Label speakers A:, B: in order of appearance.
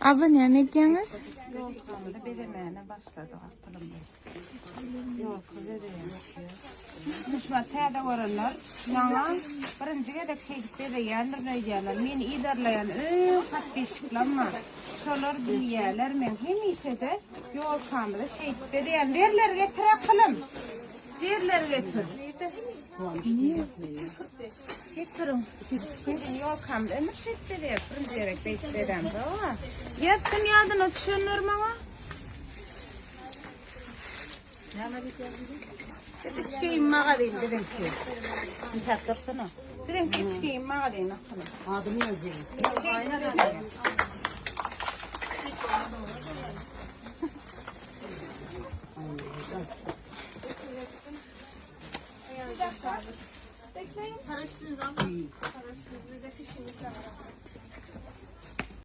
A: Abla ne yemeğiniz?
B: Yol kalmadı. Belemeyene başladı. Aklım yok. Düşman teyde oranlar. Bana birinci de şey gitti de yerler ne yerler. Meni idarlayan katışıklanma. Şolar bir yerler men hem işede yol kalmadı. Şey gitti de yani derler getirek kılım. Derler getir. Getirin. Yol kalmadı. Ömür şetti de birinci yerek bekleden de o. Yetsin yadına düşünür bana. İçkiyim mağadayım dedim ki. Bir taktırsana. Dedim ki içkiyim mağadayım.
C: Adımı yazayım.